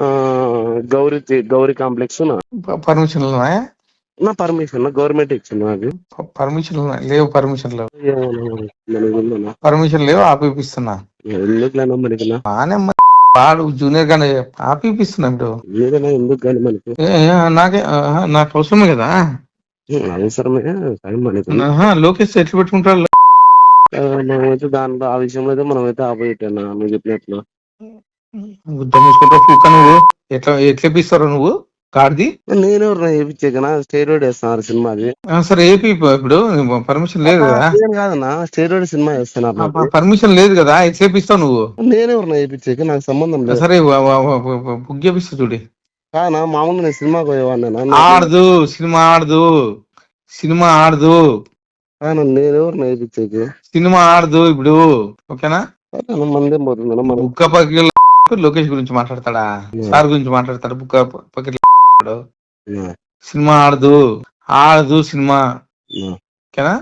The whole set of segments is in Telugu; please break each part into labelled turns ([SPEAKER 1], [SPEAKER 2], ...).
[SPEAKER 1] ఆ, గౌరీ గౌరీ కాంప్లెక్స్
[SPEAKER 2] పర్మిషన్
[SPEAKER 1] నా పర్మిషన్ గవర్నమెంట్ ఇచ్చింది నాకు.
[SPEAKER 2] పర్మిషన్ లేవు, పర్మిషన్ లేవు,
[SPEAKER 1] మనకు ఉందన్నా
[SPEAKER 2] పర్మిషన్ లేవు, ఆపిస్తున్నా.
[SPEAKER 1] ఎందుకులేనా మనకినా
[SPEAKER 2] బానే వాడు జూనియర్ గానే ఆపిస్తున్నా ఇప్పుడు.
[SPEAKER 1] ఏదైనా ఎందుకు కానీ మనకి
[SPEAKER 2] నాకే నాకు అవసరమే కదా.
[SPEAKER 1] అవసరమే కానీ మనకి
[SPEAKER 2] లోకేష్ ఎట్లా పెట్టుకుంటారు?
[SPEAKER 1] మనమైతే దాంట్లో ఆ విషయంలో అయితే మనమైతే ఆపోజిట్ అన్నా నువ్వు చెప్పినట్లు.
[SPEAKER 2] ఉద్యమం చూసుకుంటా కుక్క. నువ్వు ఎట్లా ఎట్లా ఇప్పిస్తారో నువ్వు కార్ది?
[SPEAKER 1] నేనెవరు వేయించాకనా స్టేరోడ్ వేస్తున్నారు సినిమాది.
[SPEAKER 2] సరే ఏపీ ఇప్పుడు పర్మిషన్ లేదు కదా.
[SPEAKER 1] కాదన్నా స్టేరోడ్ సినిమా వేస్తున్నారు,
[SPEAKER 2] పర్మిషన్ లేదు కదా, ఎట్లా ఇప్పిస్తావు నువ్వు?
[SPEAKER 1] నేనెవరు వేయించాక నాకు సంబంధం లేదు.
[SPEAKER 2] సరే బుక్ చేపిస్తా చూడి.
[SPEAKER 1] కానా మామూలు నేను సినిమాకి పోయేవాడిని.
[SPEAKER 2] ఆడదు సినిమా, ఆడదు సినిమా, ఆడదు.
[SPEAKER 1] నేనెవరు వేయించాక
[SPEAKER 2] సినిమా ఆడదు ఇప్పుడు. ఓకేనా?
[SPEAKER 1] మందేం పోతుందా మన
[SPEAKER 2] బుక్క పక్కల లోకేష్ గురించి మాట్లాడతాడా, సార్ గురించి మాట్లాడతాడు. బుక్క పక్కల సినిమా ఆడదు, ఆడదు సినిమా. ఓకేనా?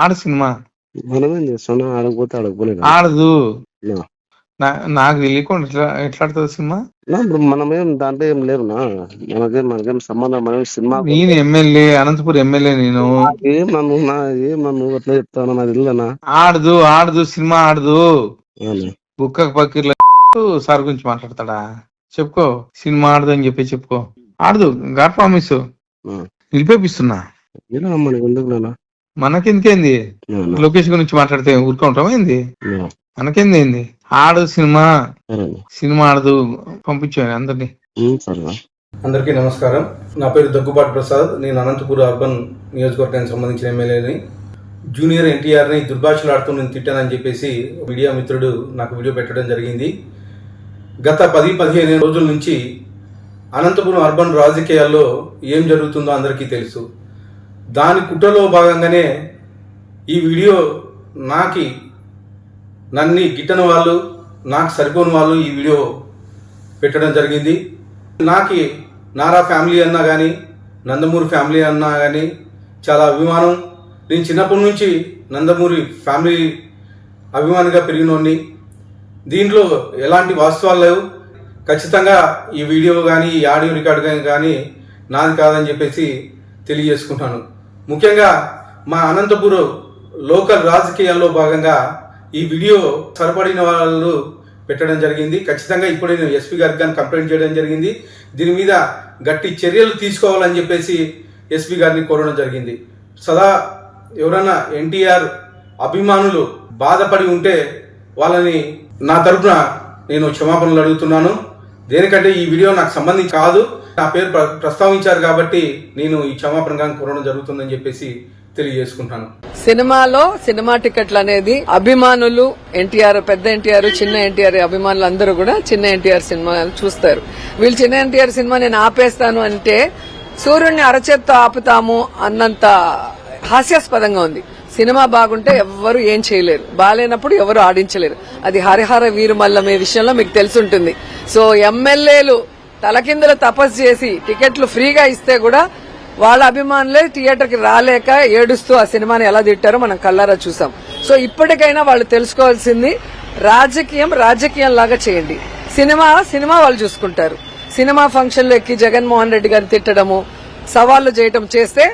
[SPEAKER 2] ఆడు సినిమా
[SPEAKER 1] మనమేం చేస్తాం, ఆడకపోతే ఆడకపోలేదు.
[SPEAKER 2] ఆడదు. నాకు తెలియకుండా ఎట్లా ఆడుతుంది సినిమా?
[SPEAKER 1] మనమేం దాంట్లో ఏం లేవునా, మనకేం సంబంధం. మనం సినిమా
[SPEAKER 2] నేను ఎమ్మెల్యే, అనంతపురం ఎమ్మెల్యే. నేను
[SPEAKER 1] ఏం నన్ను అట్లా చెప్తాను, నాకు తెలియదనా.
[SPEAKER 2] ఆడదు, ఆడదు సినిమా ఆడదు. బుక్క పక్కల సార్ గురించి మాట్లాడతాడా? చెప్పుకో. సినిమా ఆడదు అని చెప్పి చెప్పుకో. ఆడదు. గాడ్ ప్రామిస్ నిలిపేపిస్తున్నా. మనకెందుకేంది? లోకేష్ గురించి మాట్లాడితే ఊరుకుంటామా ఏంది? మనకేంది? ఆడు సినిమా, సినిమా ఆడదు. పంపించాను అందరినీ.
[SPEAKER 3] అందరికీ నమస్కారం. నా పేరు దగ్గుబాటి ప్రసాద్. నేను అనంతపురం అర్బన్ నియోజకవర్గానికి సంబంధించిన ఎమ్మెల్యేని. జూనియర్ ఎన్టీఆర్ని దుర్భాషలాడుతూ నేను తిట్టానని చెప్పేసి మీడియా మిత్రుడు నాకు వీడియో పెట్టడం జరిగింది. గత 10-15 రోజుల నుంచి అనంతపురం అర్బన్ రాజకీయాల్లో ఏం జరుగుతుందో అందరికీ తెలుసు. దాని కుట్రలో భాగంగానే ఈ వీడియో నన్ను గిట్టని వాళ్ళు, నాకు సరిపోని వాళ్ళు ఈ వీడియో పెట్టడం జరిగింది. నారా ఫ్యామిలీ అన్నా కానీ, నందమూరి ఫ్యామిలీ అన్నా కానీ చాలా అభిమానం. నేను చిన్నప్పటి నుంచి నందమూరి ఫ్యామిలీ అభిమానిగా పెరిగినోడిని. దీంట్లో ఎలాంటి వాస్తవాలు లేవు. ఖచ్చితంగా ఈ వీడియో కానీ, ఈ ఆడియో రికార్డు కానీ నాది కాదని చెప్పేసి తెలియజేసుకుంటాను. ముఖ్యంగా మా అనంతపురం లోకల్ రాజకీయాల్లో భాగంగా ఈ వీడియో సరిపడిన వాళ్ళు పెట్టడం జరిగింది. ఖచ్చితంగా ఇప్పుడు నేను ఎస్పీ గారికి కానీ కంప్లైంట్ చేయడం జరిగింది. దీని మీద గట్టి చర్యలు తీసుకోవాలని చెప్పేసి ఎస్పీ గారిని కోరడం జరిగింది. సదా ఎవరైనా ఎన్టీఆర్ అభిమానులు బాధపడి ఉంటే వాళ్ళని నా తరపున నేను క్షమాపణలు అడుగుతున్నాను. దేనికంటే ఈ వీడియో నాకు సంబంధించి కాదు, నా పేరు ప్రస్తావించారు కాబట్టి నేను ఈ క్షమాపణగా కోరడం జరుగుతుందని చెప్పేసి తెలియజేసుకుంటాను.
[SPEAKER 4] సినిమాలో సినిమా టికెట్లు అనేది అభిమానులు, ఎన్టీఆర్, పెద్ద ఎన్టీఆర్, చిన్న ఎన్టీఆర్ అభిమానులు అందరూ కూడా చిన్న ఎన్టీఆర్ సినిమా చూస్తారు. వీళ్ళు చిన్న ఎన్టీఆర్ సినిమా నేను ఆపేస్తాను అంటే సూర్యుడిని అరచేత్తో ఆపుతాము అన్నంత హాస్యాస్పదంగా ఉంది. సినిమా బాగుంటే ఎవ్వరు ఏం చేయలేరు, బాగాలేనప్పుడు ఎవరు ఆడించలేరు. అది హరిహర వీరుమల్లమే విషయంలో మీకు తెలుసుంటుంది. సో ఎమ్మెల్యేలు తలకిందులు తపస్సు చేసి టికెట్లు ఫ్రీగా ఇస్తే కూడా వాళ్ళ అభిమానులే థియేటర్ కి రాలేక ఏడుస్తూ ఆ సినిమాని ఎలా తిట్టారో మనం కళ్ళారా చూసాం. సో ఇప్పటికైనా వాళ్ళు తెలుసుకోవాల్సింది, రాజకీయం లాగా చేయండి. సినిమా వాళ్ళు చూసుకుంటారు. సినిమా ఫంక్షన్లు ఎక్కి జగన్మోహన్ రెడ్డి గారిని తిట్టడము, సవాళ్లు చేయటం చేస్తే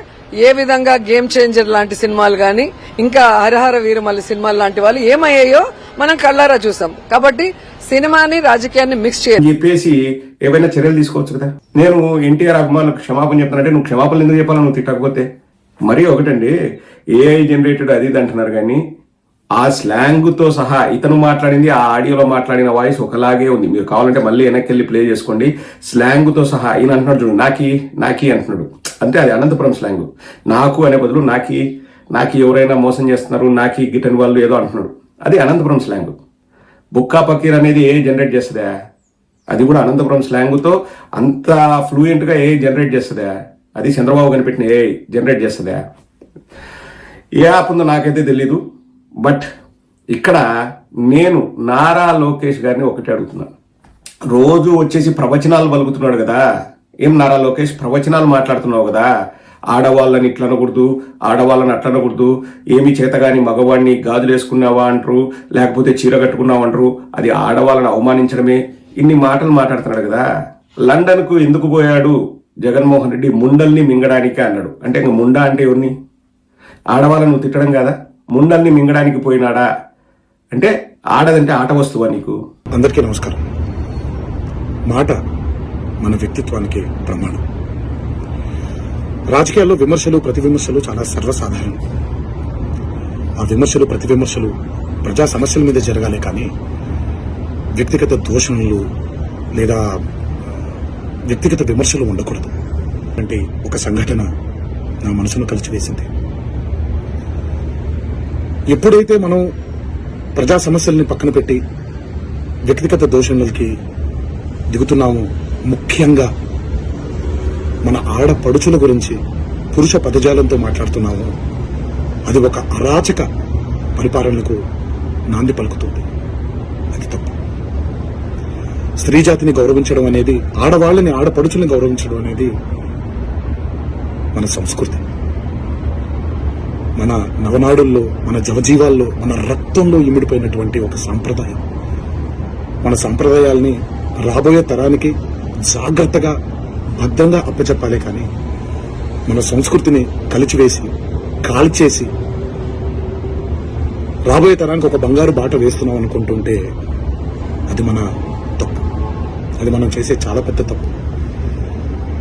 [SPEAKER 4] ఏ విధంగా గేమ్ చేంజర్ లాంటి సినిమాలు గాని, ఇంకా హరిహర వీరమల్లి సినిమాలు లాంటి వాళ్ళు ఏమయ్యాయో మనం కళ్ళారా చూసాం. కాబట్టి సినిమాని రాజకీయాన్ని మిక్స్ చేయాలి
[SPEAKER 5] చెప్పేసి ఏవైనా చర్యలు తీసుకోవచ్చు కదా. నేను ఎన్టీఆర్ అభిమానులకు క్షమాపణ చెప్తానంటే నువ్వు క్షమాపణలు ఎందుకు చెప్పాలి? నువ్వు తిట్టకపోతే మరీ ఒకటండి, ఏఐ జనరేటెడ్ అది ఇది అంటున్నారు కానీ ఆ స్లాంగ్ తో సహా ఇతను మాట్లాడింది, ఆ ఆడియోలో మాట్లాడిన వాయిస్ ఒకలాగే ఉంది. మీరు కావాలంటే మళ్ళీ వెనక్కి వెళ్ళి ప్లే చేసుకోండి. స్లాంగ్ తో సహా ఈయన అంటున్నాడు చూడు, నాకి అంటున్నాడు. అంటే అది అనంతపురం స్లాంగ్. నాకు అనే బదులు నాకి ఎవరైనా మోసం చేస్తున్నారు, నాకి గిట్టని వాళ్ళు ఏదో అంటున్నాడు. అది అనంతపురం స్లాంగ్. బుక్కా పకీర్ అనేది ఏ జనరేట్ చేస్తుందా? అది కూడా అనంతపురం స్లాంగ్తో అంత ఫ్లూయెంట్గా ఏ జనరేట్ చేస్తుందా? అది చంద్రబాబు కనిపెట్టిన ఏ జనరేట్ చేస్తుందా? ఏ యాప్ ఉందో నాకైతే తెలీదు. బట్ ఇక్కడ నేను నారా లోకేష్ గారిని ఒకటి అడుగుతున్నాను. రోజు వచ్చేసి ప్రవచనాలు పలుకుతున్నాడు కదా. ఏం నారా లోకేష్, ప్రవచనాలు మాట్లాడుతున్నావు కదా, ఆడవాళ్ళని ఇట్లా అనకూడదు, ఆడవాళ్ళని అట్లా అనకూడదు, ఏమి చేతగాని మగవాడిని గాజులు వేసుకున్నావా అంటారు, లేకపోతే చీర కట్టుకున్నావు అంటారు. అది ఆడవాళ్ళని అవమానించడమే. ఇన్ని మాటలు మాట్లాడుతున్నాడు కదా, లండన్ కు ఎందుకు పోయాడు జగన్మోహన్ రెడ్డి? ముండల్ని మింగడానికి అన్నాడు. అంటే ఇంక ముండా అంటే ఎవరిని? ఆడవాళ్ళను నువ్వు తిట్టడం కదా, ముండల్ని మింగడానికి పోయినాడా అంటే ఆడదంటే ఆట వస్తువా నీకు?
[SPEAKER 6] అందరికీ నమస్కారం. మాట మన వ్యక్తిత్వానికి ప్రమాణం. రాజకీయాల్లో విమర్శలు ప్రతి విమర్శలు చాలా సర్వసాధారణం. ఆ విమర్శలు ప్రతి విమర్శలు ప్రజా సమస్యల మీద జరగాలి, కానీ వ్యక్తిగత దూషణలు లేదా వ్యక్తిగత విమర్శలు ఉండకూడదు. అంటే ఒక సంఘటన నా మనసును కలిచివేసింది. ఎప్పుడైతే మనం ప్రజా సమస్యల్ని పక్కన పెట్టి వ్యక్తిగత దూషణలకి దిగుతున్నాము, ముఖ్యంగా మన ఆడపడుచుల గురించి పురుష పదజాలంతో మాట్లాడుతున్నాము, అది ఒక అరాచక పరిపాలనకు నాంది పలుకుతుంది. అది తప్పు. స్త్రీ జాతిని గౌరవించడం అనేది, ఆడవాళ్ళని ఆడపడుచుల్ని గౌరవించడం అనేది మన సంస్కృతి. మన నవనాడుల్లో, మన జవజీవాల్లో, మన రక్తంలో ఇమిడిపోయినటువంటి ఒక సాంప్రదాయం. మన సంప్రదాయాల్ని రాబోయే తరానికి జాగ్రత్తగా భద్రంగా అప్పచెప్పాలి, కానీ మన సంస్కృతిని కలిచివేసి కాల్చేసి రాబోయే తరానికి ఒక బంగారు బాట వేస్తున్నాం అనుకుంటుంటే అది మన తప్పు. అది మనం చేసే చాలా పెద్ద తప్పు.